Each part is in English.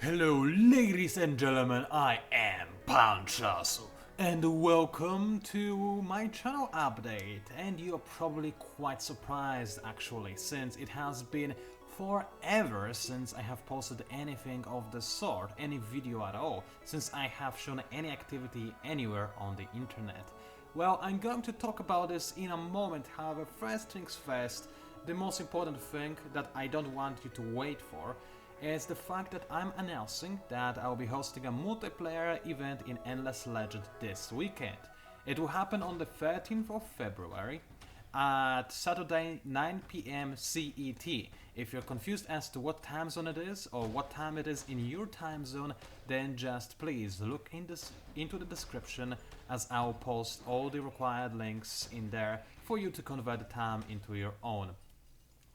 Hello, ladies and gentlemen, I am PANCZASU, and welcome to my channel update. And you're probably quite surprised actually, since it has been forever since I have posted anything of the sort, any video at all, since I have shown any activity anywhere on the internet. Well, I'm going to talk about this in a moment, however, first things first, the most important thing that I don't want you to wait for is the fact that I'm announcing that I'll be hosting a multiplayer event in Endless Legend this weekend. It will happen on the 13th of February at Saturday 9 PM CET. If you're confused as to what time zone it is or what time it is in your time zone, then just please look into the description, as I'll post all the required links in there for you to convert the time into your own.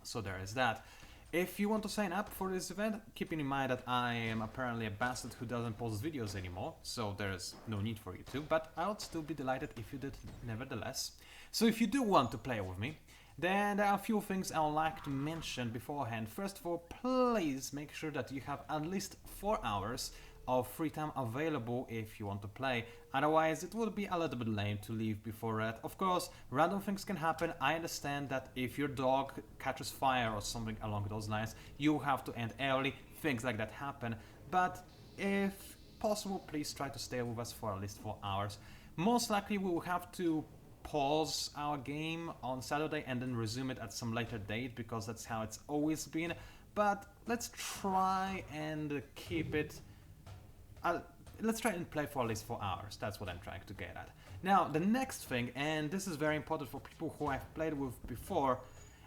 So there is that. If you want to sign up for this event, keeping in mind that I am apparently a bastard who doesn't post videos anymore, so there's no need for you to, but I would still be delighted if you did nevertheless. So if you do want to play with me, then there are a few things I would like to mention beforehand. First of all, please make sure that you have at least 4 hours of free time available if you want to play. Otherwise, it would be a little bit lame to leave before that. Of course, random things can happen. I understand that if your dog catches fire or something along those lines, you have to end early. Things like that happen. But if possible, please try to stay with us for at least 4 hours. Most likely, we will have to pause our game on Saturday and then resume it at some later date, because that's how it's always been. But let's try and keep it. Let's try and play for at least 4 hours. That's what I'm trying to get at. Now, the next thing, and this is very important for people who I've played with before,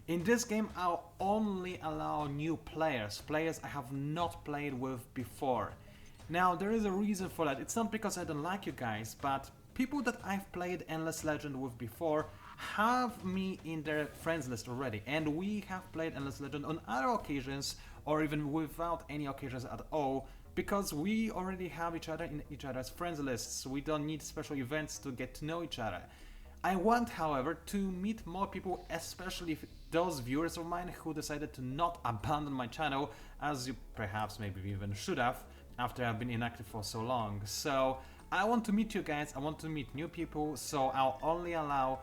in this game I'll only allow new players, players I have not played with before. Now, there is a reason for that. It's not because I don't like you guys, but people that I've played Endless Legend with before have me in their friends list already, and we have played Endless Legend on other occasions, or even without any occasions at all, because we already have each other in each other's friends lists. We don't need special events to get to know each other. I want, however, to meet more people, especially those viewers of mine who decided to not abandon my channel, as you perhaps maybe even should have, after I've been inactive for so long. So I want to meet you guys, I want to meet new people, so I'll only allow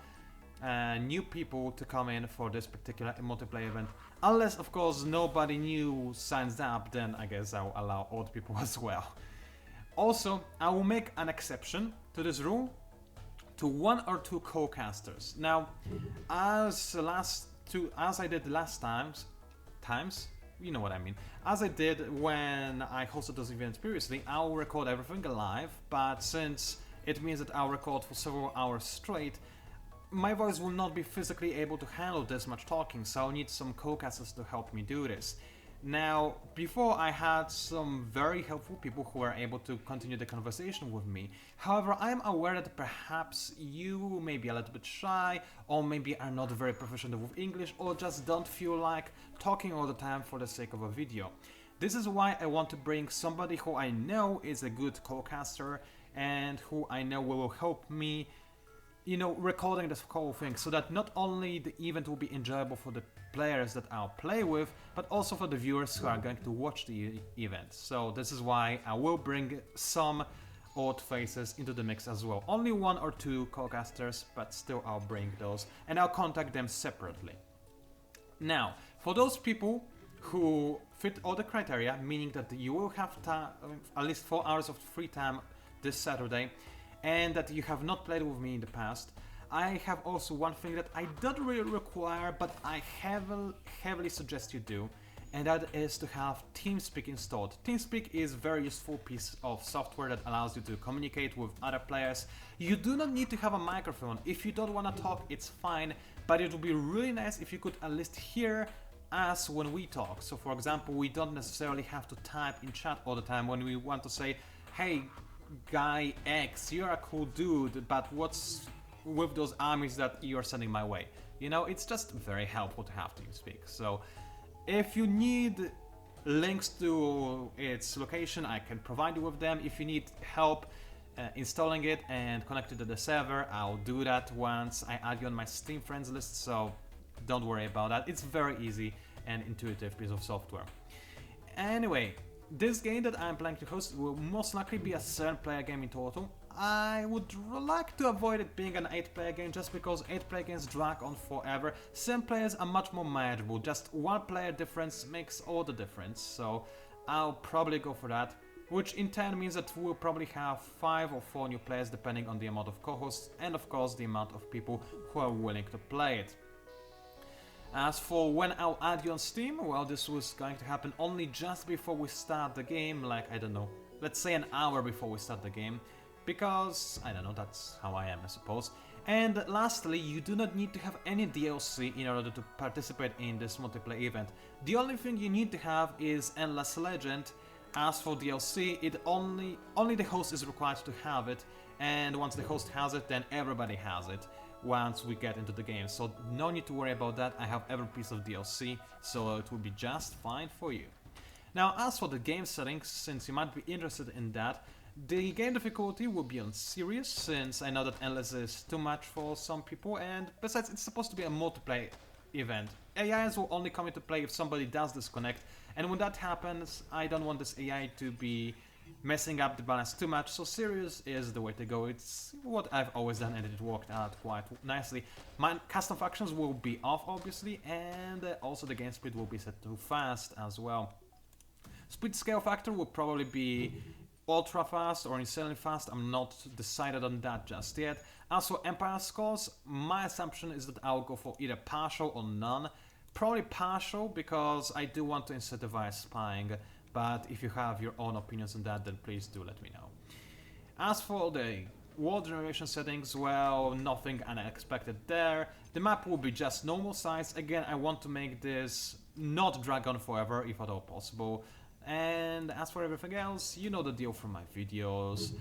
new people to come in for this particular multiplayer event. Unless, of course, nobody new signs up, then I guess I'll allow old people as well. Also, I will make an exception to this rule to 1 or 2 co-casters. Now, as I did last times, you know what I mean. As I did when I hosted those events previously, I'll record everything live, but since it means that I'll record for several hours straight, my voice will not be physically able to handle this much talking, so I'll need some co-casters to help me do this. Now, before I had some very helpful people who were able to continue the conversation with me. However, I am aware that perhaps you may be a little bit shy, or maybe are not very proficient with English, or just don't feel like talking all the time for the sake of a video. This is why I want to bring somebody who I know is a good co-caster, and who I know will help me, you know, recording this whole thing, so that not only the event will be enjoyable for the players that I'll play with, but also for the viewers who are going to watch the event. So this is why I will bring some old faces into the mix as well. Only 1 or 2 co-casters, but still I'll bring those, and I'll contact them separately. Now, for those people who fit all the criteria, meaning that you will have at least 4 hours of free time this Saturday, and that you have not played with me in the past, I have also one thing that I don't really require, but I heavily suggest you do, and that is to have TeamSpeak installed. TeamSpeak is a very useful piece of software that allows you to communicate with other players. You do not need to have a microphone. If you don't want to talk, it's fine, but it would be really nice if you could at least hear us when we talk. So for example, we don't necessarily have to type in chat all the time when we want to say, hey, guy X, you're a cool dude, but what's with those armies that you're sending my way? You know, it's just very helpful to have TeamSpeak. So if you need links to its location, I can provide you with them. If you need help installing it and connected to the server, I'll do that once I add you on my Steam friends list, so don't worry about that. It's very easy and intuitive piece of software. Anyway, this game that I'm planning to host will most likely be a 7-player game in total. I would like to avoid it being an 8-player game just because 8-player games drag on forever. 7 players are much more manageable, just 1 player difference makes all the difference, so I'll probably go for that. Which in turn means that we'll probably have 5 or 4 new players depending on the amount of co-hosts and of course the amount of people who are willing to play it. As for when I'll add you on Steam, well, this was going to happen only just before we start the game, like, I don't know, let's say an hour before we start the game, because, I don't know, that's how I am, I suppose. And lastly, you do not need to have any DLC in order to participate in this multiplayer event. The only thing you need to have is Endless Legend. As for DLC, it only the host is required to have it, and once the host has it, then everybody has it once we get into the game, so no need to worry about that. I have every piece of DLC, so it will be just fine for you. Now, as for the game settings, since you might be interested in that, the game difficulty will be on serious, since I know that Endless is too much for some people, and besides, it's supposed to be a multiplayer event. AIs will only come into play if somebody does disconnect, and when that happens, I don't want this AI to be messing up the balance too much, so serious is the way to go. It's what I've always done and it worked out quite nicely. My custom factions will be off obviously, and also the game speed will be set to fast as well. Speed scale factor will probably be ultra fast or insanely fast. I'm not decided on that just yet. As for Empire scores, my assumption is that I'll go for either partial or none. Probably partial because I do want to incentivize spying. But if you have your own opinions on that, then please do let me know. As for the world generation settings, well, nothing unexpected there. The map will be just normal size. Again, I want to make this not drag on forever, if at all possible. And as for everything else, you know the deal from my videos.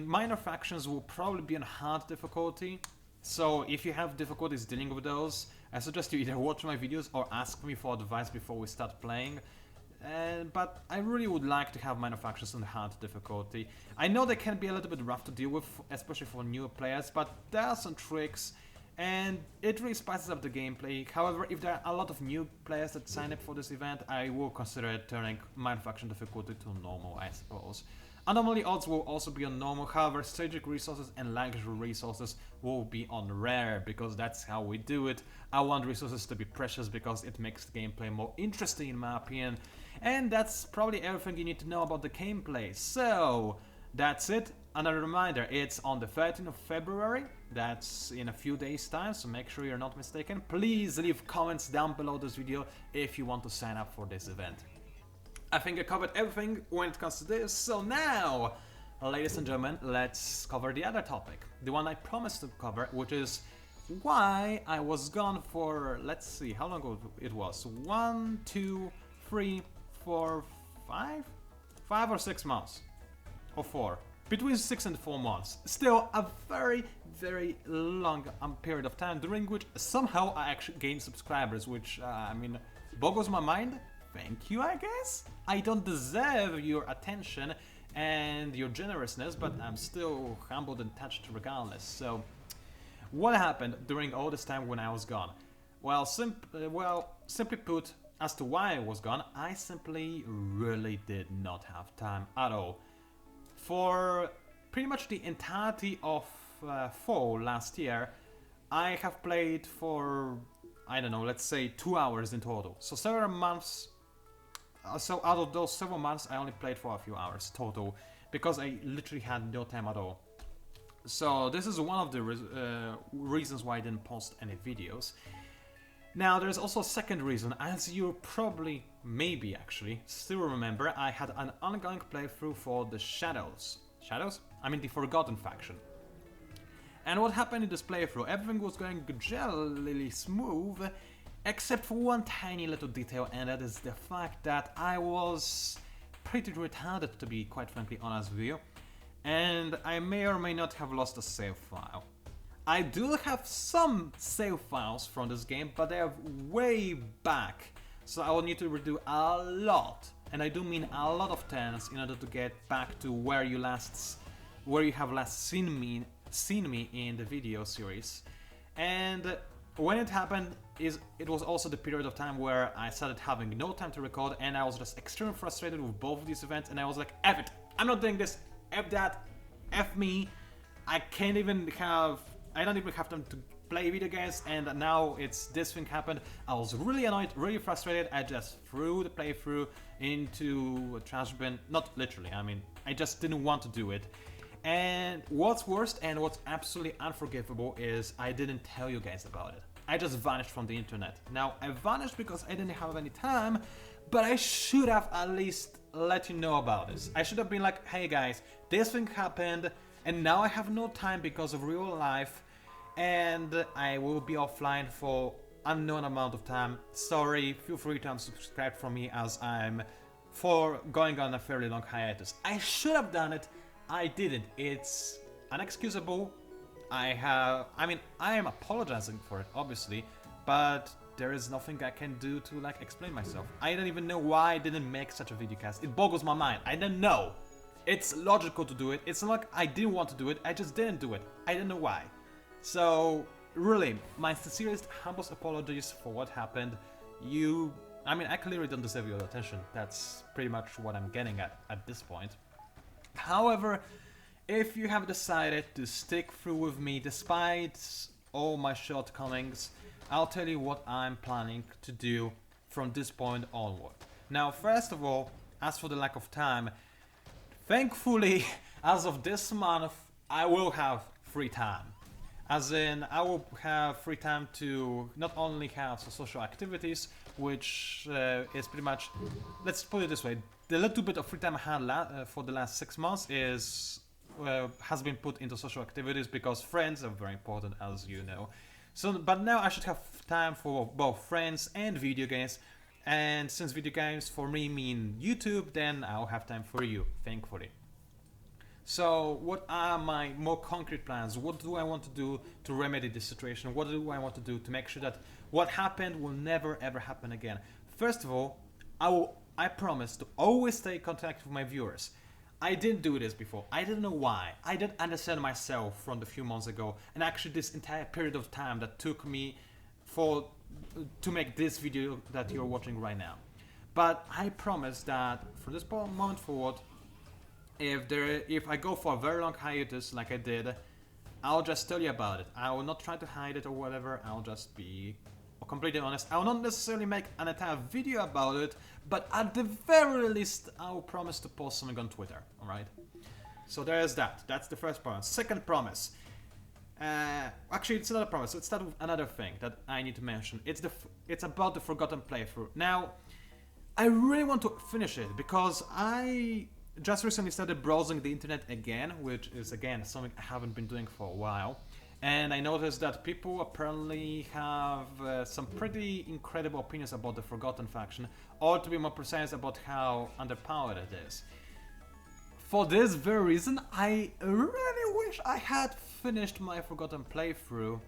Minor factions will probably be on hard difficulty. So if you have difficulties dealing with those, I suggest you either watch my videos or ask me for advice before we start playing. But I really would like to have minor factions on hard difficulty. I know they can be a little bit rough to deal with, especially for newer players, but there are some tricks and it really spices up the gameplay. However, if there are a lot of new players that sign up for this event, I will consider turning minor faction difficulty to normal, I suppose. Anomaly odds will also be on normal, however strategic resources and luxury resources will be on rare, because that's how we do it. I want resources to be precious because it makes the gameplay more interesting in my opinion. And that's probably everything you need to know about the gameplay. So, that's it. Another reminder, it's on the 13th of February, that's in a few days time, so make sure you're not mistaken. Please leave comments down below this video if you want to sign up for this event. I think I covered everything when it comes to this, so now, ladies and gentlemen, let's cover the other topic. The one I promised to cover, which is why I was gone for, let's see, how long ago it was? 1, 2, 3, 4, 5? 5 or 6 months. Or 4. Between 6 and 4 months. Still a very, very long period of time, during which somehow I actually gained subscribers, which, boggles my mind. Thank you, I guess? I don't deserve your attention and your generousness, but I'm still humbled and touched regardless. So, what happened during all this time when I was gone? Well, simply put, as to why I was gone, I simply really did not have time at all. For pretty much the entirety of fall last year, I have played for, I don't know, let's say 2 hours in total. So several months. So out of those several months, I only played for a few hours total, because I literally had no time at all. So this is one of the reasons why I didn't post any videos. Now there's also a second reason, as you probably, maybe actually, still remember, I had an ongoing playthrough for the Shadows? The Forgotten faction. And what happened in this playthrough? Everything was going jelly smooth, except for one tiny little detail, and that is the fact that I was pretty retarded, to be quite frankly honest with you, and I may or may not have lost a save file. I do have some save files from this game, but they are way back, so I will need to redo a lot, and I do mean a lot of turns in order to get back to where you have last seen me in the video series. And when it happened, it was also the period of time where I started having no time to record, and I was just extremely frustrated with both of these events, and I was like, F it, I'm not doing this, F that, F me, I don't even have time to play video games, and now this thing happened. I was really annoyed, really frustrated. I just threw the playthrough into a trash bin. Not literally, I mean, I just didn't want to do it. And what's worst and what's absolutely unforgivable is I didn't tell you guys about it. I just vanished from the internet. Now, I vanished because I didn't have any time, but I should have at least let you know about this. I should have been like, hey guys, this thing happened, and now I have no time because of real life, and I will be offline for unknown amount of time. Sorry, feel free to unsubscribe from me as I'm going on a fairly long hiatus. I should have done it, I didn't. It's unexcusable. I am apologizing for it, obviously, but there is nothing I can do to like explain myself. I don't even know why I didn't make such a videocast. It boggles my mind. I don't know. It's logical to do it. It's not like I didn't want to do it. I just didn't do it. I don't know why. So really, my sincerest, humblest apologies for what happened. I clearly don't deserve your attention. That's pretty much what I'm getting at this point. However, if you have decided to stick through with me despite all my shortcomings, I'll tell you what I'm planning to do from this point onward. Now, first of all, as for the lack of time, thankfully, as of this month, I will have free time. As in, I will have free time to not only have some social activities, which is pretty much, let's put it this way, the little bit of free time I had for the last 6 months has been put into social activities because friends are very important, as you know. So, but now I should have time for both friends and video games, and since video games for me mean YouTube, then I'll have time for you, thankfully. So what are my more concrete plans? What do I want to do to remedy this situation? What do I want to do to make sure that what happened will never ever happen again? First of all, I promise to always stay in contact with my viewers. I didn't do this before. I didn't know why. I didn't understand myself from a few months ago, and actually this entire period of time that took me to make this video that you're watching right now. But I promise that from this moment forward, if I go for a very long hiatus like I did, I'll just tell you about it. I will not try to hide it or whatever. I'll just be completely honest. I will not necessarily make an entire video about it, but at the very least, I'll promise to post something on Twitter, alright? So there's that. That's the first promise. Second promise. Actually, it's not a promise. Let's start with another thing that I need to mention. It's about the Forgotten Playthrough. Now, I really want to finish it because I just recently started browsing the internet again, which is again something I haven't been doing for a while. And I noticed that people apparently have some pretty incredible opinions about the Forgotten faction, or to be more precise, about how underpowered it is. For this very reason, I really wish I had finished my Forgotten playthrough,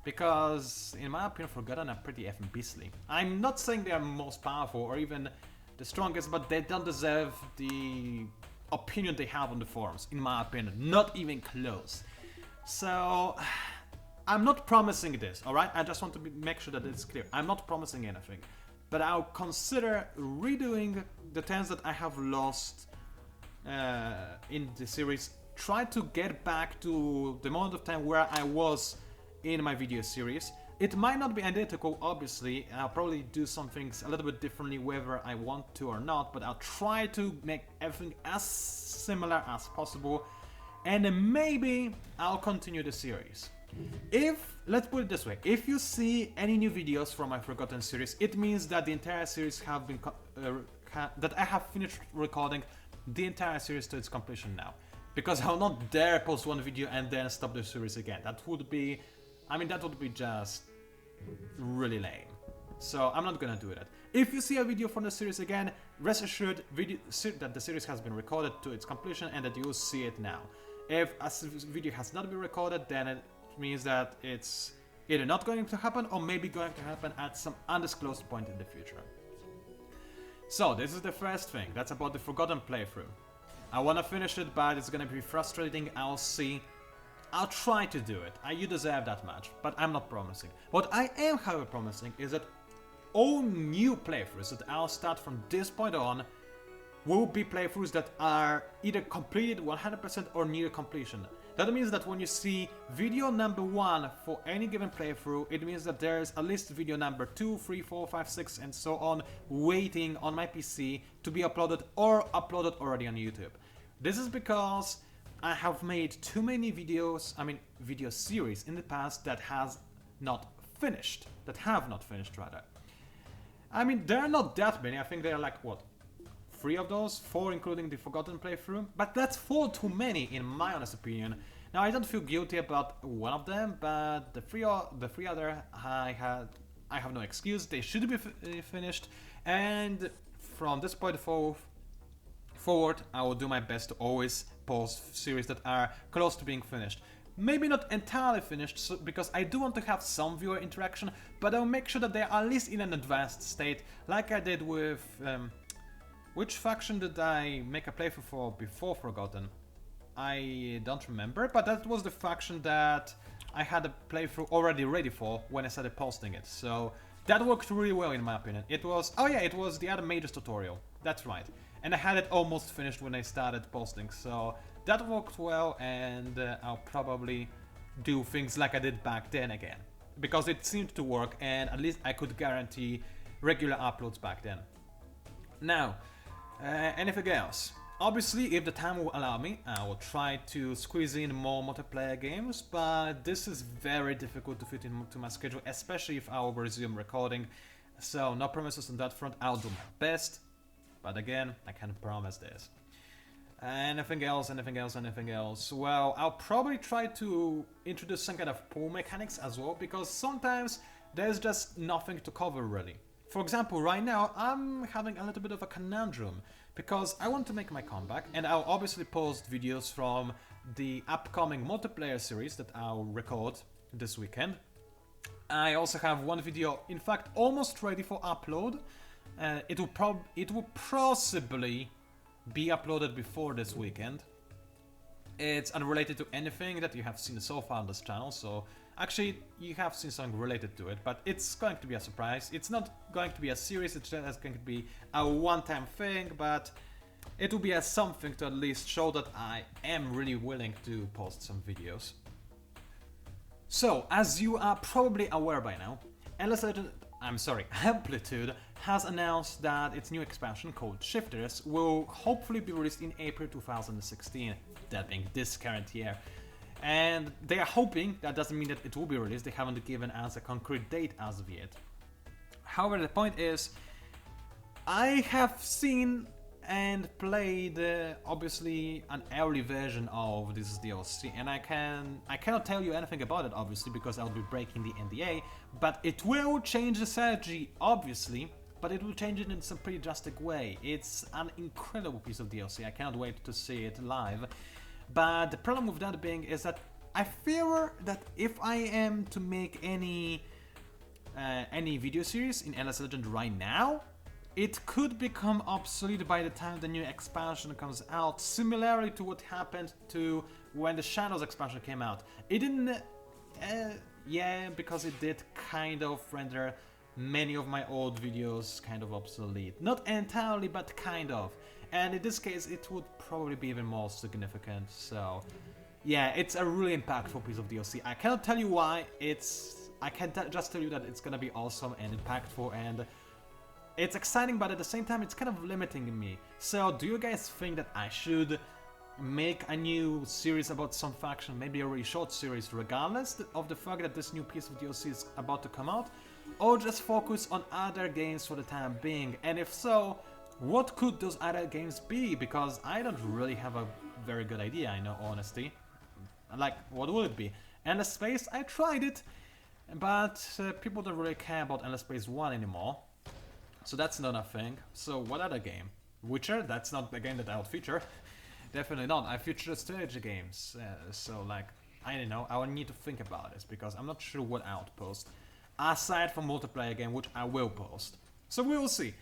because in my opinion, Forgotten are pretty effing beastly. I'm not saying they are most powerful or even the strongest, but they don't deserve the opinion they have on the forums, in my opinion. Not even close. So, I'm not promising this, alright? I just want to make sure that it's clear. I'm not promising anything. But I'll consider redoing the turns that I have lost in the series. Try to get back to the moment of time where I was in my video series. It might not be identical, obviously. I'll probably do some things a little bit differently whether I want to or not, but I'll try to make everything as similar as possible. And maybe I'll continue the series. Let's put it this way, if you see any new videos from my Forgotten series, it means that the entire series have been, that I have finished recording the entire series to its completion now. Because I'll not dare post one video and then stop the series again. That would be, that would be just really lame. So I'm not gonna do that. If you see a video from the series again, rest assured that the series has been recorded to its completion and that you'll see it now. If a video has not been recorded, then it means that it's either not going to happen or maybe going to happen at some undisclosed point in the future. So this is the first thing, that's about the Forgotten playthrough. I want to finish it, but it's gonna be frustrating, I'll see. I'll try to do it. You deserve that much, but I'm not promising. What I am, however, promising is that all new playthroughs that I'll start from this point on will be playthroughs that are either completed 100% or near completion. That means that when you see video number 1 for any given playthrough, it means that there's at least video number 2, 3, 4, 5, 6 and so on waiting on my PC to be uploaded or uploaded already on YouTube. This is because I have made too many video series in the past that have not finished rather. There are not that many, I think there are like, what, 3 of those? 4 including the Forgotten playthrough? But that's 4 too many in my honest opinion. Now I don't feel guilty about one of them, but the three other I have no excuse, they should be finished, and from this point forward I will do my best to always post series that are close to being finished. Maybe not entirely finished, because I do want to have some viewer interaction, but I'll make sure that they are at least in an advanced state, like I did with... which faction did I make a playthrough for before Forgotten? I don't remember, but that was the faction that I had a playthrough already ready for when I started posting it, so that worked really well in my opinion. It was... oh yeah, it was the other Mages tutorial, that's right. And I had it almost finished when I started posting, so that worked well, and I'll probably do things like I did back then again. Because it seemed to work, and at least I could guarantee regular uploads back then. Now, anything else? Obviously, if the time will allow me, I will try to squeeze in more multiplayer games, but this is very difficult to fit into my schedule, especially if I will resume recording. So, no promises on that front, I'll do my best, but again, I can't promise this. Anything else? Well, I'll probably try to introduce some kind of pool mechanics as well, because sometimes there's just nothing to cover really. For example, right now, I'm having a little bit of a conundrum, because I want to make my comeback, and I'll obviously post videos from the upcoming multiplayer series that I'll record this weekend. I also have one video, in fact, almost ready for upload. It will possibly be uploaded before this weekend. It's unrelated to anything that you have seen so far on this channel, so actually you have seen something related to it, but it's going to be a surprise. It's not going to be a series, it's just going to be a one-time thing, but it will be a something to at least show that I am really willing to post some videos. So, as you are probably aware by now, Amplitude has announced that its new expansion called Shifters will hopefully be released in April 2016, that being this current year. And they are hoping. That doesn't mean that it will be released, they haven't given us a concrete date as of yet. However, the point is, I have seen and played obviously an early version of this DLC, and I cannot tell you anything about it obviously because I'll be breaking the NDA, but it will change the strategy obviously, but it will change it in some pretty drastic way. It's an incredible piece of DLC, I cannot wait to see it live. But the problem with that being is that I fear that if I am to make any video series in Endless Legend right now, it could become obsolete by the time the new expansion comes out, similarly to what happened to when the Shadows expansion came out. It didn't... yeah, because it did kind of render many of my old videos kind of obsolete. Not entirely, but kind of. And in this case, it would probably be even more significant, so... yeah, it's a really impactful piece of DLC. I cannot tell you why, I can just tell you that it's gonna be awesome and impactful, and it's exciting, but at the same time, it's kind of limiting me. So, do you guys think that I should make a new series about some faction, maybe a really short series, regardless of the fact that this new piece of DLC is about to come out? Or just focus on other games for the time being? And if so, what could those other games be? Because I don't really have a very good idea, in all honesty. Like, what would it be? Endless Space? I tried it, but people don't really care about Endless Space 1 anymore. So that's not a thing. So what other game? Witcher? That's not the game that I would feature. Definitely not. I feature strategy games. So like, I don't know, I would need to think about this because I'm not sure what I would post. Aside from multiplayer game, which I will post. So we will see.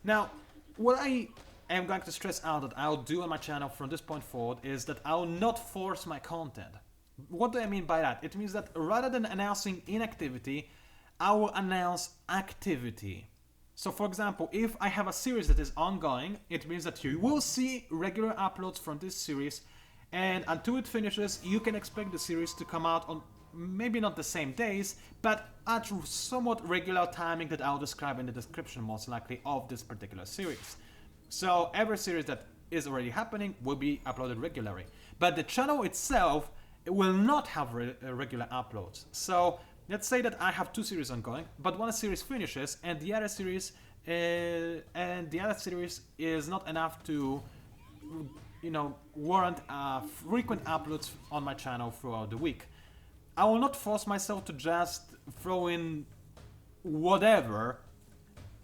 Now, what I am going to stress out that I'll do on my channel from this point forward is that I'll not force my content. What do I mean by that? It means that rather than announcing inactivity, I will announce activity. So for example, if I have a series that is ongoing, it means that you will see regular uploads from this series, and until it finishes, you can expect the series to come out on maybe not the same days, but at somewhat regular timing that I'll describe in the description most likely of this particular series. So every series that is already happening will be uploaded regularly. But the channel itself, it will not have regular uploads. So let's say that I have two series ongoing, but one series finishes and the other series is not enough to, warrant frequent uploads on my channel throughout the week. I will not force myself to just throw in whatever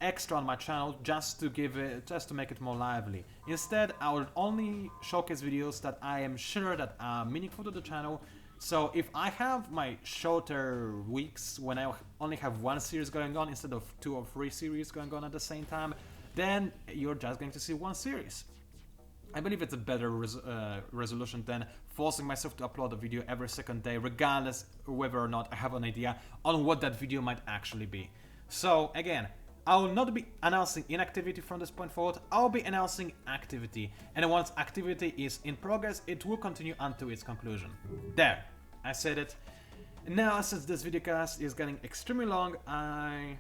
extra on my channel just to make it more lively. Instead, I will only showcase videos that I am sure that are meaningful to the channel. So if I have my shorter weeks when I only have one series going on instead of 2 or 3 series going on at the same time, then you're just going to see one series. I believe it's a better resolution than forcing myself to upload a video every second day, regardless whether or not I have an idea on what that video might actually be. So again, I will not be announcing inactivity from this point forward, I'll be announcing activity. And once activity is in progress, it will continue until its conclusion. There, I said it. Now, since this videocast is getting extremely long, I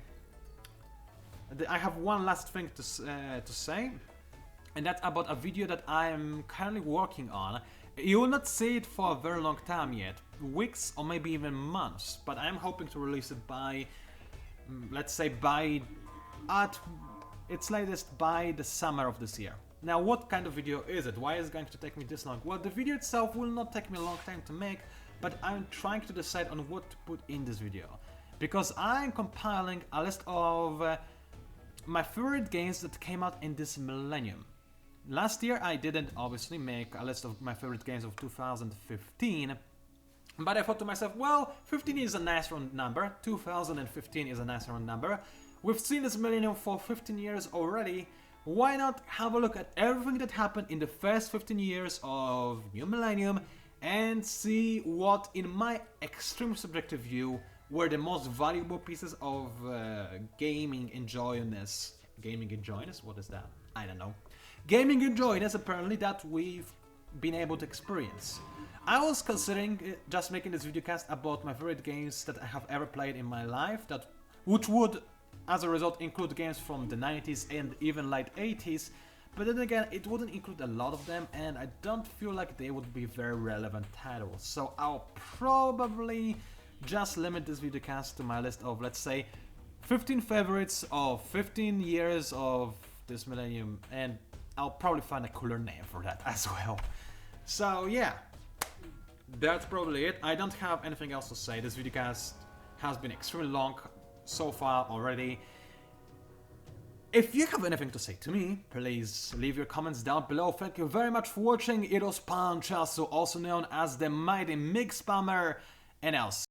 have one last thing to say. And that's about a video that I am currently working on. You will not see it for a very long time yet, weeks or maybe even months, but I am hoping to release it by, let's say at its latest by the summer of this year. Now, what kind of video is it? Why is it going to take me this long? Well, the video itself will not take me a long time to make, but I'm trying to decide on what to put in this video. Because I'm compiling a list of my favorite games that came out in this millennium. Last year I didn't obviously make a list of my favorite games of 2015, but I thought to myself, well, 15 is a nice round number, 2015 is a nice round number. We've seen this millennium for 15 years already. Why not have a look at everything that happened in the first 15 years of new millennium and see what, in my extreme subjective view, were the most valuable pieces of gaming enjoyness. Gaming enjoyness? What is that? I don't know. Gaming enjoyness, apparently, that we've been able to experience. I was considering just making this videocast about my favorite games that I have ever played in my life, which would, as a result, include games from the 90s and even late 80s, but then again, it wouldn't include a lot of them, and I don't feel like they would be very relevant titles. So I'll probably just limit this videocast to my list of, let's say, 15 favorites of 15 years of this millennium, and I'll probably find a cooler name for that as well. So yeah, that's probably it. I don't have anything else to say. This videocast has been extremely long so far already. If you have anything to say to me, please leave your comments down below. Thank you very much for watching. It was PANCZASU, also known as the Mighty Mix Spammer, and I'll see